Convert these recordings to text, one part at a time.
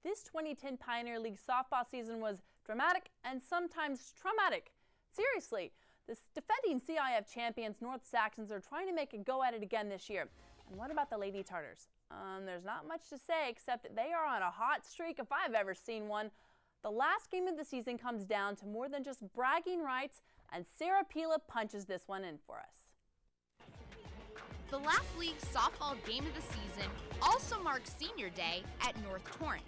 this 2010 Pioneer League softball season was dramatic and sometimes traumatic. Seriously, the defending CIF champions North Saxons are trying to make a go at it again this year. And what about the Lady Tartars? There's not much to say except that they are on a hot streak if I've ever seen one. The last game of the season comes down to more than just bragging rights, and Sarah Pila punches this one in for us. The last league softball game of the season also marks Senior Day at North Torrance.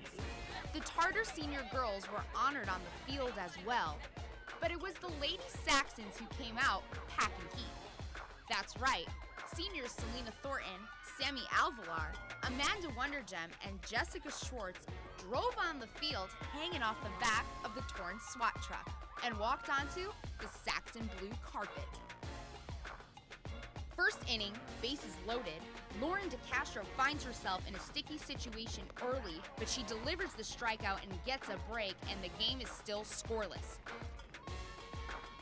The Tartar senior girls were honored on the field as well, but it was the Lady Saxons who came out packing heat. That's right, seniors Selena Thornton, Sammy Alvalar, Amanda Wondergem, and Jessica Schwartz drove on the field hanging off the back of the Torrance SWAT truck and walked onto the Saxon blue carpet. First inning, bases loaded, Lauren DeCastro finds herself in a sticky situation early, but she delivers the strikeout and gets a break, and the game is still scoreless.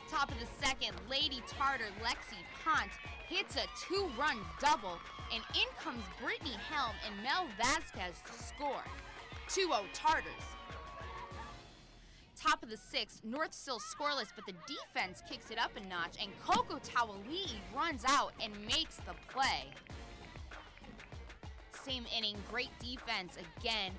Top of the second, Lady Tartar Lexi Pont hits a two-run double, and in comes Brittany Helm and Mel Vasquez to score. 2-0 Tartars. Top of the sixth, North still scoreless, but the defense kicks it up a notch, and Coco Tawali'i runs out and makes the play. Same inning, great defense again.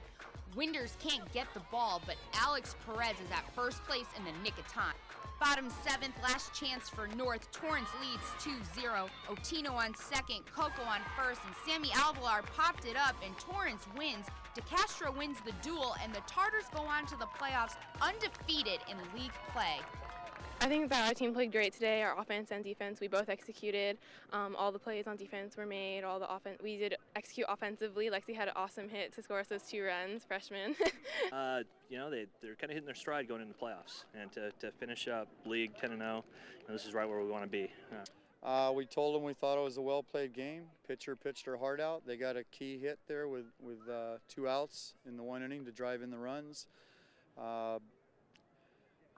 Winders can't get the ball, but Alex Perez is at first place in the nick of time. Bottom seventh, last chance for North. Torrance leads 2-0. Otino on second, Coco on first, and Sammy Alvalar popped it up, and Torrance wins. DeCastro wins the duel, and the Tartars go on to the playoffs undefeated in league play. I think that our team played great today. Our offense and defense, we both executed. All the plays on defense were made. All the offense, we did execute offensively. Lexi had an awesome hit to score us those 2 runs, freshman. They're kind of hitting their stride going into the playoffs, and to finish up league 10-0, this is right where we want to be. We told them we thought it was a well-played game. Pitcher pitched her heart out. They got a key hit there with 2 outs in the 1 inning to drive in the runs.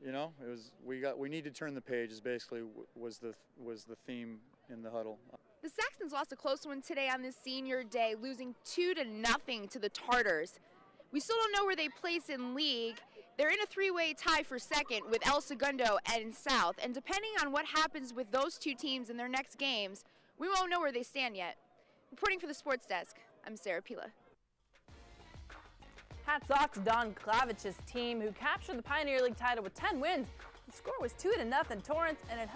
We need to turn the page. Is basically was the theme in the huddle. The Saxons lost a close one today on this Senior Day, losing 2-0 to the Tartars. We still don't know where they place in league. They're in a 3-way tie for second with El Segundo and South, and depending on what happens with those 2 teams in their next games, we won't know where they stand yet. Reporting for the Sports Desk, I'm Sarah Pila. Hats off to Don Klavich's team, who captured the Pioneer League title with 10 wins. The score was 2-0 Torrance, and it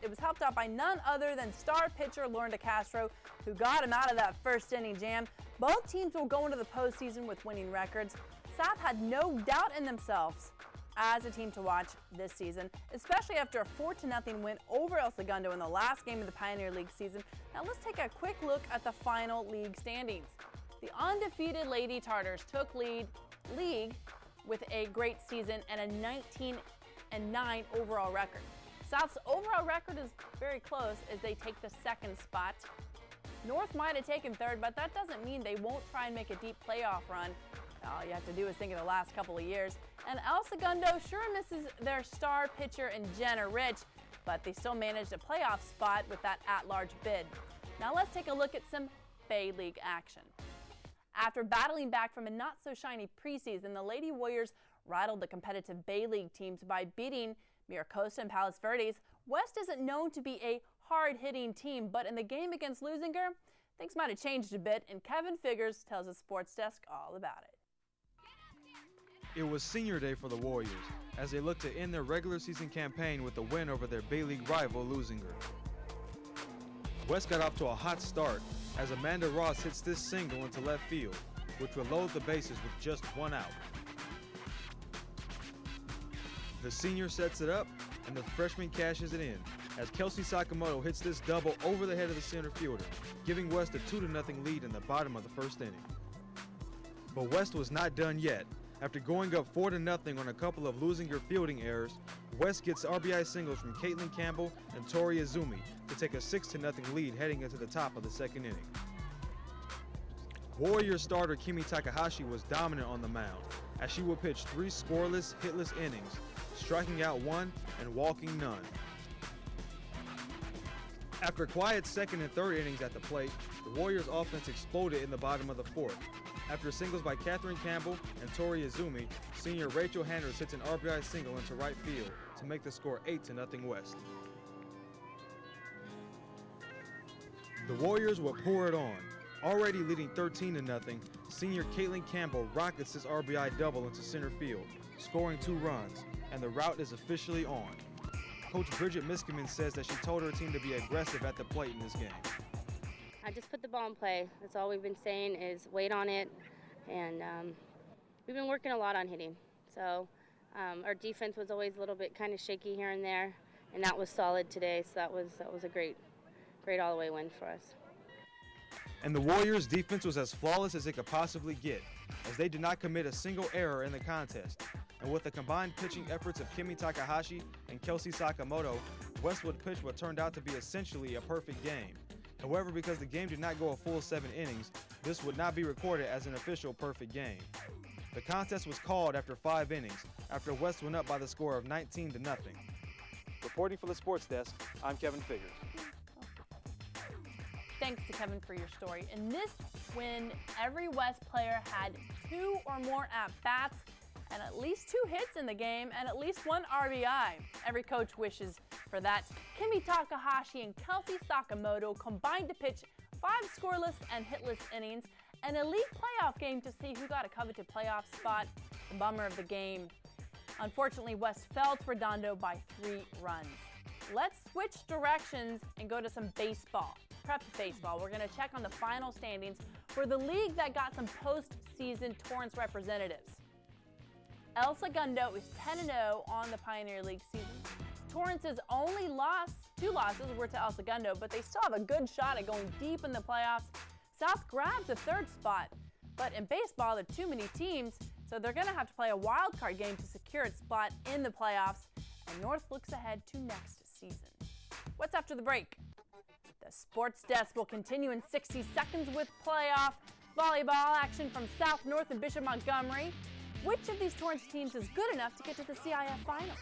was helped out by none other than star pitcher Lauren DeCastro, who got him out of that first inning jam. Both teams will go into the postseason with winning records. South had no doubt in themselves as a team to watch this season, especially after a 4-0 win over El Segundo in the last game of the Pioneer League season. Now let's take a quick look at the final league standings. The undefeated Lady Tartars took league with a great season and a 19-9 overall record. South's overall record is very close as they take the 2nd spot. North might have taken 3rd, but that doesn't mean they won't try and make a deep playoff run. All you have to do is think of the last couple of years. And El Segundo sure misses their star pitcher in Jenna Rich, but they still managed a playoff spot with that at-large bid. Now let's take a look at some Bay League action. After battling back from a not-so-shiny preseason, the Lady Warriors rattled the competitive Bay League teams by beating Miracosta and Palos Verdes. West isn't known to be a hard-hitting team, but in the game against Lusinger, things might have changed a bit, and Kevin Figures tells the Sports Desk all about it. It was Senior Day for the Warriors as they looked to end their regular season campaign with a win over their Bay League rival Lusinger. West got off to a hot start as Amanda Ross hits this single into left field, which will load the bases with just 1 out. The senior sets it up, and the freshman cashes it in as Kelsey Sakamoto hits this double over the head of the center fielder, giving West a 2-0 lead in the bottom of the 1st inning. But West was not done yet. After going up 4-0 on a couple of Lusinger fielding errors, West gets RBI singles from Caitlin Campbell and Tori Izumi to take a 6-0 lead heading into the top of the 2nd inning. Warriors starter Kimi Takahashi was dominant on the mound as she would pitch 3 scoreless, hitless innings, striking out 1 and walking none. After quiet 2nd and 3rd innings at the plate, the Warriors' offense exploded in the bottom of the 4th After singles by Catherine Campbell and Tori Izumi, senior Rachel Handers hits an RBI single into right field to make the score 8-0 West. The Warriors will pour it on. Already leading 13-0, senior Caitlin Campbell rockets his RBI double into center field, scoring 2 runs, and the rout is officially on. Coach Bridget Miskimen says that she told her team to be aggressive at the plate in this game. I just put the ball in play. That's all we've been saying is wait on it, and we've been working a lot on hitting. So our defense was always a little bit kind of shaky here and there, and that was solid today. So that was a great all-the-way win for us. And the Warriors' defense was as flawless as it could possibly get, as they did not commit a single error in the contest. And with the combined pitching efforts of Kimi Takahashi and Kelsey Sakamoto, Westwood pitched what turned out to be essentially a perfect game. However, because the game did not go a full 7 innings, this would not be recorded as an official perfect game. The contest was called after 5 innings, after West went up by the score of 19-0. Reporting for the Sports Desk, I'm Kevin Figures. Thanks to Kevin for your story. In this win, every West player had 2 or more at-bats and at least 2 hits in the game and at least 1 RBI. Every coach wishes for that. Kimi Takahashi and Kelsey Sakamoto combined to pitch 5 scoreless and hitless innings, an elite playoff game to see who got a coveted playoff spot. The bummer of the game. Unfortunately, West fell to Redondo by 3 runs. Let's switch directions and go to some baseball. Prep baseball. We're going to check on the final standings for the league that got some postseason Torrance representatives. El Segundo is 10-0 on the Pioneer League season. Torrance's only 2 losses were to El Segundo, but they still have a good shot at going deep in the playoffs. South grabs a 3rd spot, but in baseball there are too many teams, so they're going to have to play a wild card game to secure its spot in the playoffs, and North looks ahead to next season. What's after the break? The Sports Desk will continue in 60 seconds with playoff volleyball action from South, North, and Bishop Montgomery. Which of these Torrance teams is good enough to get to the CIF finals?